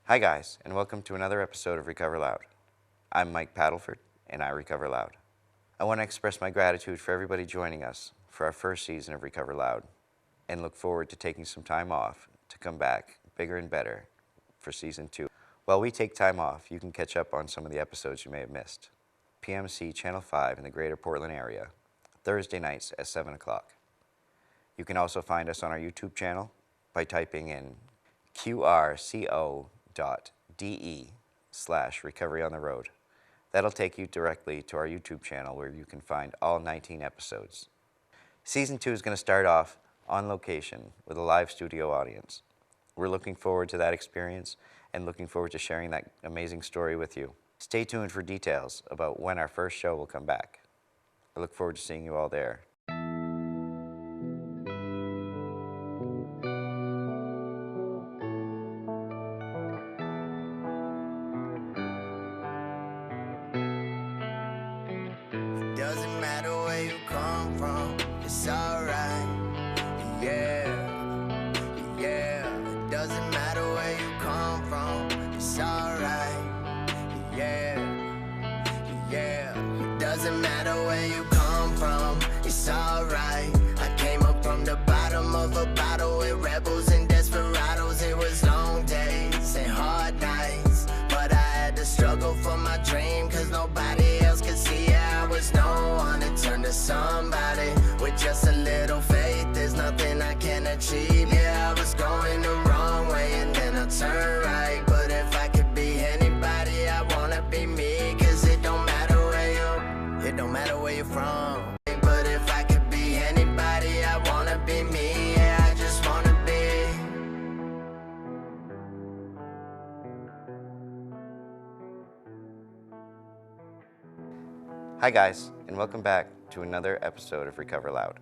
Hi guys, and welcome to another episode of Recover Loud. I'm Mike Paddleford, and I recover loud. I want to express my gratitude for everybody joining us for our first season of Recover Loud, and look forward to taking some time off to come back bigger and better for season 2. While we take time off, you can catch up on some of the episodes you may have missed. PMC Channel 5 in the greater Portland area, Thursday nights at 7 o'clock. You can also find us on our YouTube channel by typing in qrco.de/recovery on the road. That'll take you directly to our YouTube channel where you can find all 19 episodes. Season 2 is going to start off on location with a live studio audience. We're looking forward to that experience and looking forward to sharing that amazing story with you. Stay tuned for details about when our first show will come back. I look forward to seeing you all there. Doesn't matter where you come from, it's alright. Yeah, yeah. It doesn't matter where you come from, it's alright. Yeah, yeah. It doesn't matter where you come from, it's alright. I came up from the bottom of a bottle with rebels and desperados. It was long days and hard nights, but I had to struggle for my dream, cause nobody else could see it. I was no one to turn to somebody. With just a little faith, there's nothing I can achieve. Yeah, I was going the wrong way and then I turned right. But if I could be anybody, I wanna be me. Cause it don't matter where you're from. But if I could be anybody, I wanna be me. Yeah, I just wanna be. Hi guys, and welcome back to another episode of Recover Loud.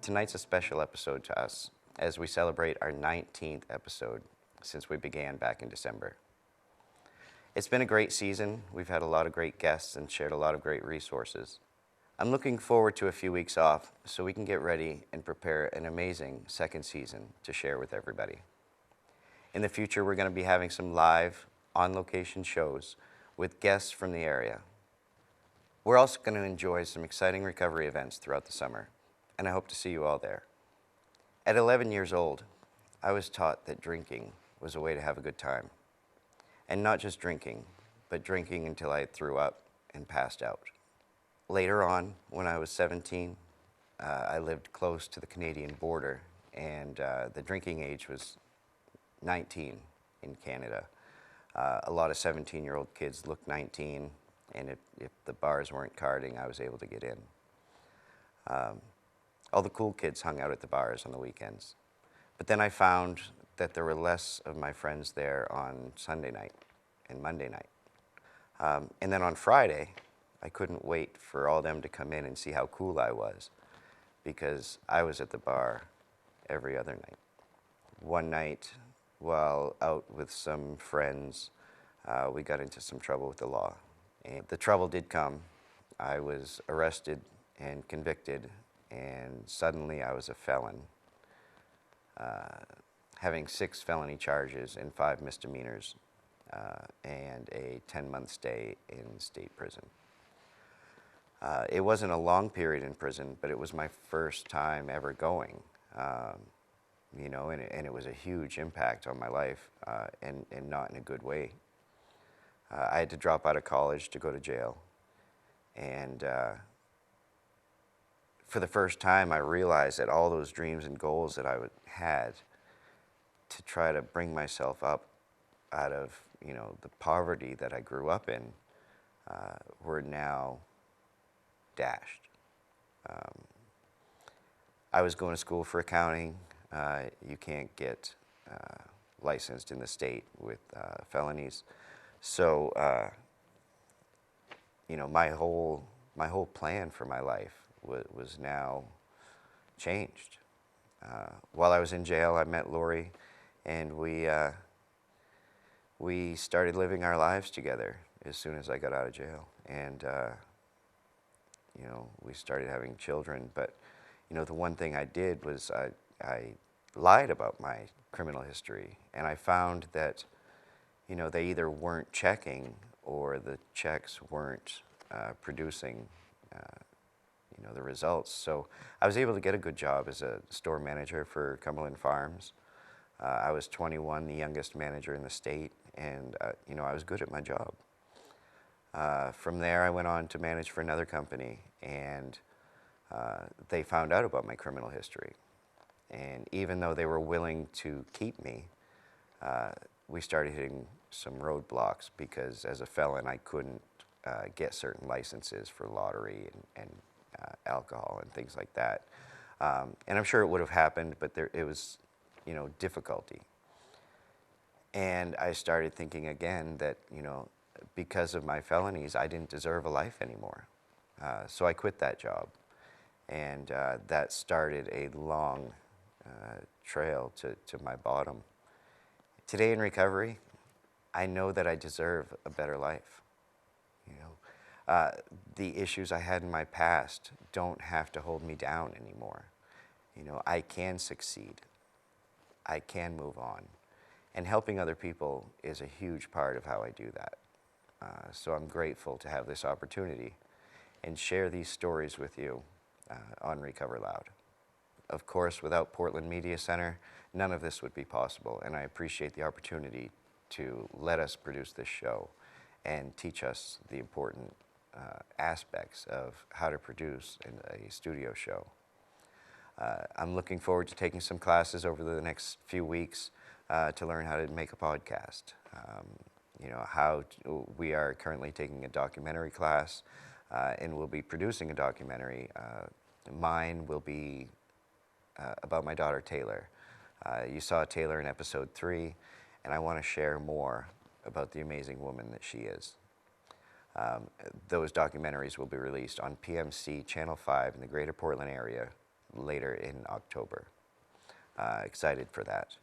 Tonight's a special episode to us as we celebrate our 19th episode since we began back in December. It's been a great season. We've had a lot of great guests and shared a lot of great resources. I'm looking forward to a few weeks off so we can get ready and prepare an amazing second season to share with everybody. In the future, we're going to be having some live, on-location shows with guests from the area. We're also going to enjoy some exciting recovery events throughout the summer, and I hope to see you all there. At 11 years old, I was taught that drinking was a way to have a good time. And not just drinking, but drinking until I threw up and passed out. Later on, when I was 17, I lived close to the Canadian border, and the drinking age was 19 in Canada. A lot of 17-year-old kids looked 19, and if the bars weren't carding, I was able to get in. All the cool kids hung out at the bars on the weekends. But then I found that there were less of my friends there on Sunday night and Monday night. And then on Friday, I couldn't wait for all them to come in and see how cool I was, because I was at the bar every other night. One night, while out with some friends, we got into some trouble with the law. And the trouble did come. I was arrested and convicted, and suddenly I was a felon, having 6 felony charges and 5 misdemeanors, and a 10-month stay in state prison. It wasn't a long period in prison, but it was my first time ever going, you know, and it was a huge impact on my life, and not in a good way. I had to drop out of college to go to jail, and for the first time I realized that all those dreams and goals that I had to try to bring myself up out of, you know, the poverty that I grew up in, were now dashed. I was going to school for accounting. You can't get licensed in the state with felonies. So, you know, my whole plan for my life was now changed. While I was in jail, I met Lori, and we started living our lives together as soon as I got out of jail. And, you know, we started having children. But, you know, the one thing I did was I lied about my criminal history, and I found that they either weren't checking or the checks weren't producing, the results. So I was able to get a good job as a store manager for Cumberland Farms. I was 21, the youngest manager in the state, and I was good at my job. From there, I went on to manage for another company, and they found out about my criminal history. And even though they were willing to keep me, we started hitting some roadblocks because as a felon, I couldn't get certain licenses for lottery and alcohol and things like that. And I'm sure it would have happened, but it was, difficulty. And I started thinking again that, because of my felonies, I didn't deserve a life anymore. So I quit that job. And that started a long trail to my bottom. Today in recovery, I know that I deserve a better life. The issues I had in my past don't have to hold me down anymore. I can succeed. I can move on. And helping other people is a huge part of how I do that. So I'm grateful to have this opportunity and share these stories with you on Recover Loud. Of course, without Portland Media Center, none of this would be possible, and I appreciate the opportunity to let us produce this show and teach us the important aspects of how to produce a studio show. I'm looking forward to taking some classes over the next few weeks to learn how to make a podcast. We are currently taking a documentary class, and we'll be producing a documentary. Mine will be about my daughter Taylor. You saw Taylor in episode 3, and I want to share more about the amazing woman that she is. Those documentaries will be released on PMC Channel 5 in the Greater Portland area later in October. Excited for that.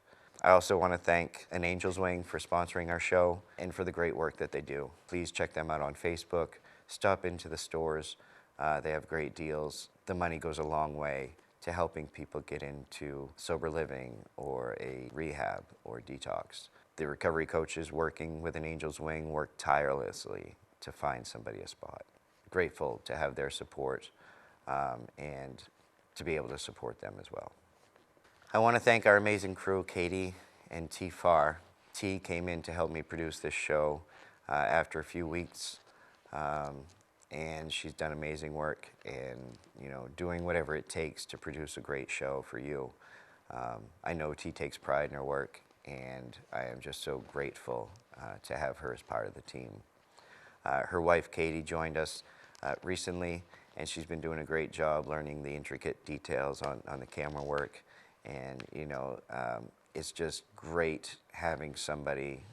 I also want to thank An Angel's Wing for sponsoring our show and for the great work that they do. Please check them out on Facebook. Stop into the stores. They have great deals. The money goes a long way to helping people get into sober living or a rehab or detox. The recovery coaches working with An Angel's Wing work tirelessly to find somebody a spot. Grateful to have their support and to be able to support them as well. I want to thank our amazing crew, Katie and T. Farr. T came in to help me produce this show after a few weeks, and she's done amazing work and doing whatever it takes to produce a great show for you. I know T takes pride in her work, and I am just so grateful to have her as part of the team. Her wife, Katie, joined us recently, and she's been doing a great job learning the intricate details on the camera work. And, it's just great having somebody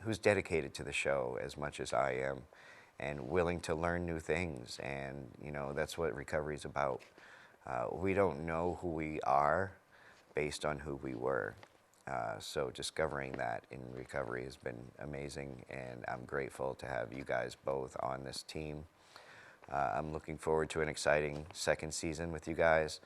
who's dedicated to the show as much as I am and willing to learn new things. And, that's what recovery is about. We don't know who we are based on who we were. So discovering that in recovery has been amazing, and I'm grateful to have you guys both on this team. I'm looking forward to an exciting second season with you guys.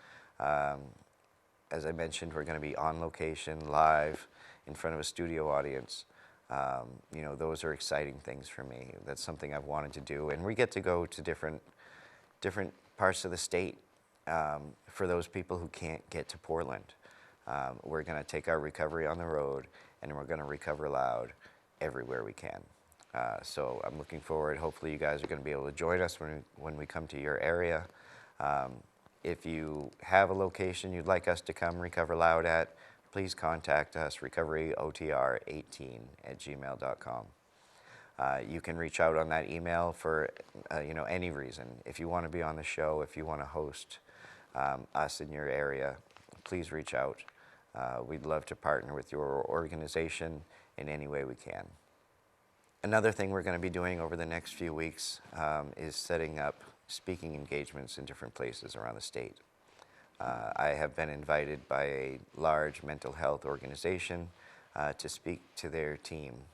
As I mentioned, we're going to be on location, live, in front of a studio audience. Those are exciting things for me. That's something I've wanted to do. And we get to go to different parts of the state for those people who can't get to Portland. We're going to take our recovery on the road, and we're going to recover loud everywhere we can. So I'm looking forward. Hopefully you guys are going to be able to join us when we come to your area. If you have a location you'd like us to come recover loud at, please contact us, recoveryotr18@gmail.com. You can reach out on that email for any reason. If you want to be on the show, if you want to host us in your area, please reach out. We'd love to partner with your organization in any way we can. Another thing we're going to be doing over the next few weeks is setting up speaking engagements in different places around the state. I have been invited by a large mental health organization to speak to their team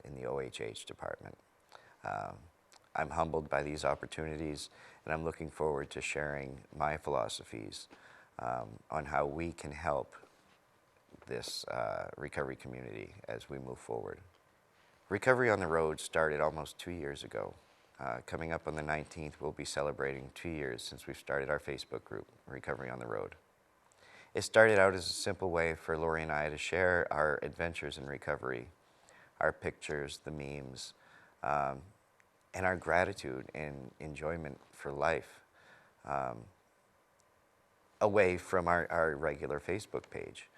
in the OHH department. I'm humbled by these opportunities, and I'm looking forward to sharing my philosophies on how we can help this recovery community as we move forward. Recovery on the Road started almost 2 years ago. Coming up on the 19th, we'll be celebrating 2 years since we've started our Facebook group, Recovery on the Road. It started out as a simple way for Lori and I to share our adventures in recovery, our pictures, the memes, and our gratitude and enjoyment for life, away from our regular Facebook page.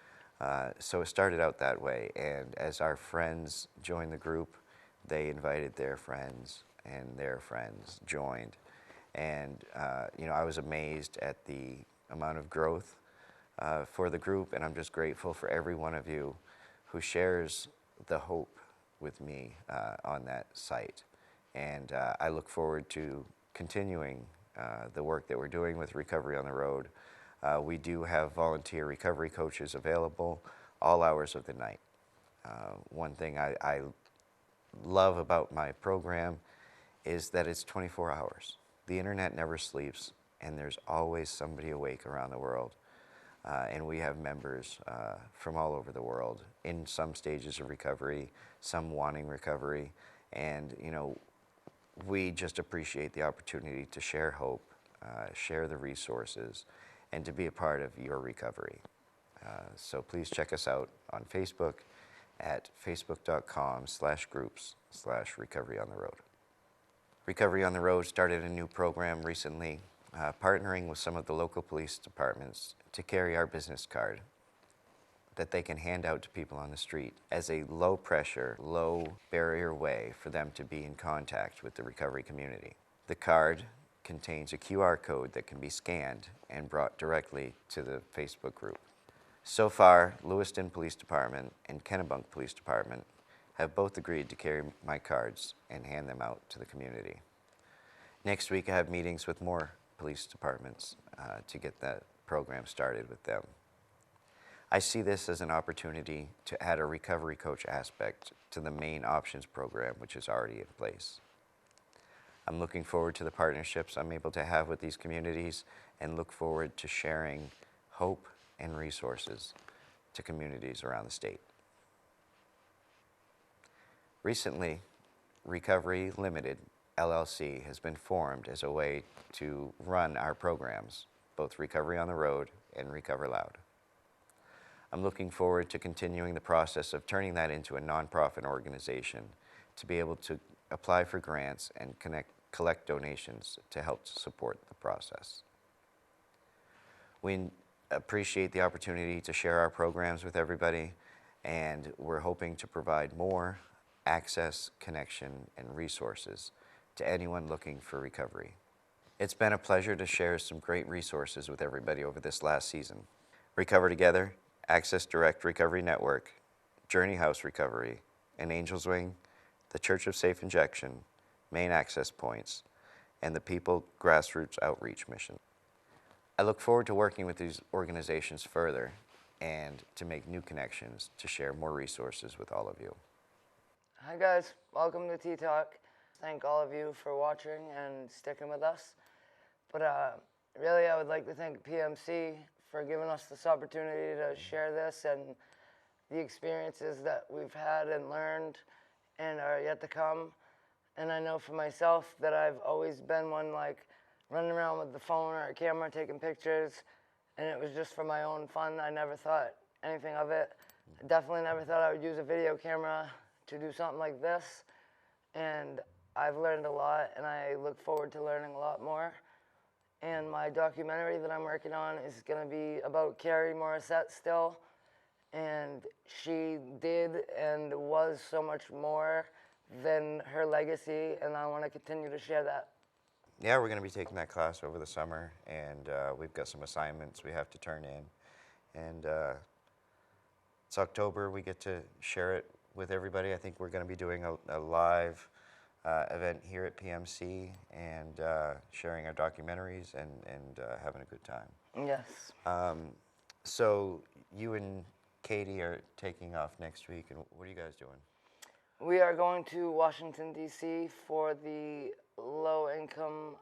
So it started out that way, and as our friends joined the group, they invited their friends, and their friends joined. And I was amazed at the amount of growth for the group, and I'm just grateful for every one of you who shares the hope with me on that site. And I look forward to continuing the work that we're doing with Recovery on the Road. We do have volunteer recovery coaches available all hours of the night. One thing I love about my program is that it's 24 hours. The internet never sleeps, and there's always somebody awake around the world. And we have members from all over the world in some stages of recovery, some wanting recovery. And, we just appreciate the opportunity to share hope, share the resources, and to be a part of your recovery. So please check us out on Facebook at facebook.com/groups/Recovery on the Road. Recovery on the Road started a new program recently, partnering with some of the local police departments to carry our business card that they can hand out to people on the street as a low pressure, low barrier way for them to be in contact with the recovery community. The card contains a QR code that can be scanned and brought directly to the Facebook group. So far, Lewiston Police Department and Kennebunk Police Department have both agreed to carry my cards and hand them out to the community. Next week, I have meetings with more police departments to get that program started with them. I see this as an opportunity to add a recovery coach aspect to the main options program, which is already in place. I'm looking forward to the partnerships I'm able to have with these communities and look forward to sharing hope and resources to communities around the state. Recently, Recovery Limited, LLC, has been formed as a way to run our programs, both Recovery on the Road and Recover Loud. I'm looking forward to continuing the process of turning that into a nonprofit organization to be able to apply for grants and collect donations to help support the process. We appreciate the opportunity to share our programs with everybody, and we're hoping to provide more access, connection, and resources to anyone looking for recovery. It's been a pleasure to share some great resources with everybody over this last season. Recover Together, Access Direct Recovery Network, Journey House Recovery, and Angel's Wing, the Church of Safe Injection, Main Access Points, and the People Grassroots Outreach Mission. I look forward to working with these organizations further and to make new connections to share more resources with all of you. Hi guys, welcome to T-Talk. Thank all of you for watching and sticking with us. But really I would like to thank PMC for giving us this opportunity to share this and the experiences that we've had and learned and are yet to come. And I know for myself that I've always been one like running around with the phone or a camera taking pictures, and it was just for my own fun. I never thought anything of it. I definitely never thought I would use a video camera to do something like this, and I've learned a lot, and I look forward to learning a lot more. And my documentary that I'm working on is going to be about Carrie Morissette still, and she did and was so much more than her legacy, and I want to continue to share that. Yeah, we're going to be taking that class over the summer, and we've got some assignments we have to turn in. And it's October, we get to share it with everybody. I think we're going to be doing a live event here at PMC and sharing our documentaries and having a good time. Yes. So you and Katie are taking off next week, and what are you guys doing? We are going to Washington, D.C. for the low-income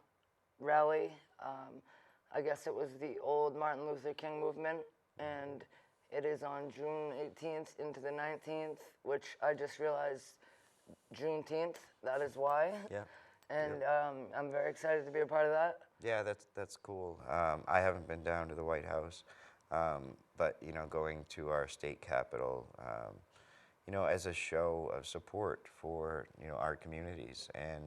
rally. I guess it was the old Martin Luther King movement, and it is on June 18th into the 19th, which I just realized Juneteenth. That is why. Yeah. And I'm very excited to be a part of that. Yeah, that's cool. I haven't been down to the White House, but you know, going to our state capitol, you know, as a show of support for our communities, and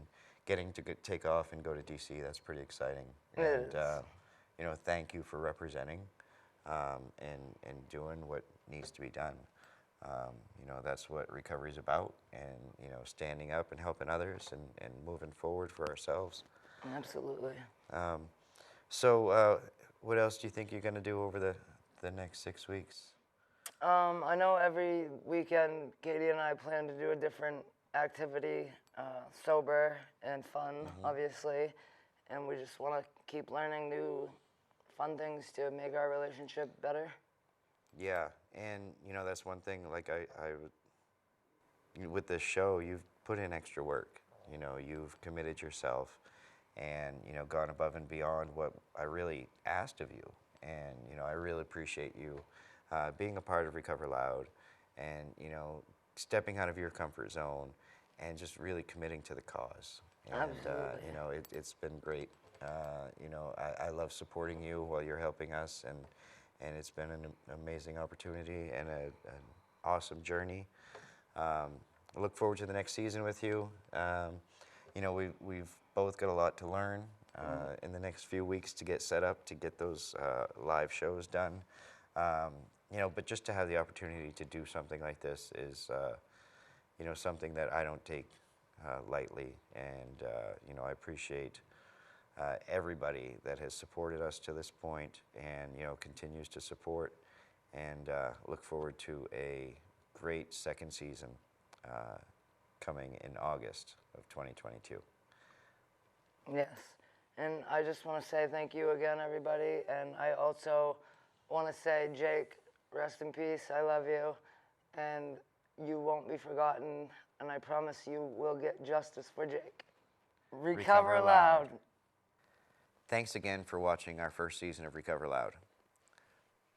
getting to take off and go to D.C. That's pretty exciting. It And is. you know, thank you for representing and doing what needs to be done. You know, that's what recovery is about, and you know, standing up and helping others and moving forward for ourselves. Absolutely. So, what else do you think you're going to do over the next 6 weeks? I know every weekend Katie and I plan to do a different activity, sober and fun, obviously, and we just want to keep learning new fun things to make our relationship better. Yeah, and you know, that's one thing. Like with this show, you've put in extra work. You know, you've committed yourself, and you know, gone above and beyond what I really asked of you. And you know, I really appreciate you being a part of Recover Loud, and you know, stepping out of your comfort zone, and just really committing to the cause. And Absolutely. you know, it's been great. You know, I love supporting you while you're helping us, and it's been an amazing opportunity and an awesome journey. I look forward to the next season with you. You know, we've both got a lot to learn in the next few weeks to get set up, to get those live shows done. You know, but just to have the opportunity to do something like this is, you know, something that I don't take lightly. And, you know, I appreciate everybody that has supported us to this point, and you know, continues to support, and look forward to a great second season coming in August of 2022. Yes, and I just want to say thank you again, everybody, and I also want to say, Jake, rest in peace, I love you, and you won't be forgotten, and I promise you will get justice for Jake. Recover Loud. Thanks again for watching our first season of Recover Loud.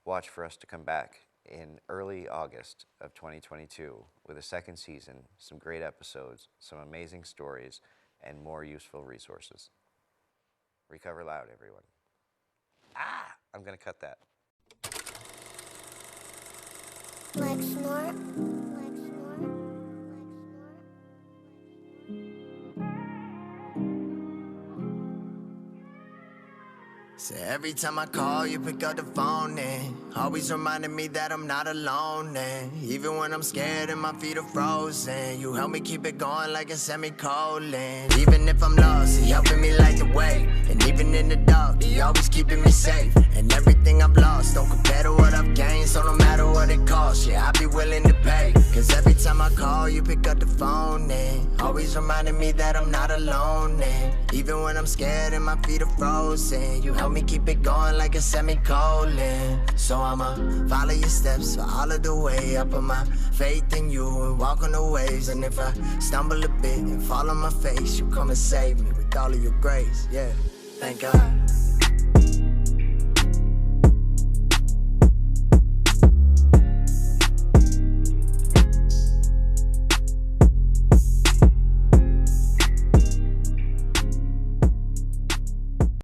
Watch for us to come back in early August of 2022 with a second season, some great episodes, some amazing stories, and more useful resources. Recover Loud, everyone. I'm going to cut that. Like snort. So every time I call, you pick up the phone and always reminding me that I'm not alone. And even when I'm scared and my feet are frozen, you help me keep it going like a semicolon. Even if I'm lost, you helping me light the way. And even in the dark, you always keeping me safe. And everything I've lost don't compare to what I've gained. So no matter what it costs, yeah, I'll be willing to pay. Cause every time I call, you pick up the phone and always reminding me that I'm not alone. And even when I'm scared and my feet are frozen, you help me keep it going like a semicolon. So I'ma follow your steps for all of the way. I put my faith in you and walk on the waves. And if I stumble a bit and fall on my face, you come and save me with all of your grace. Yeah, thank God.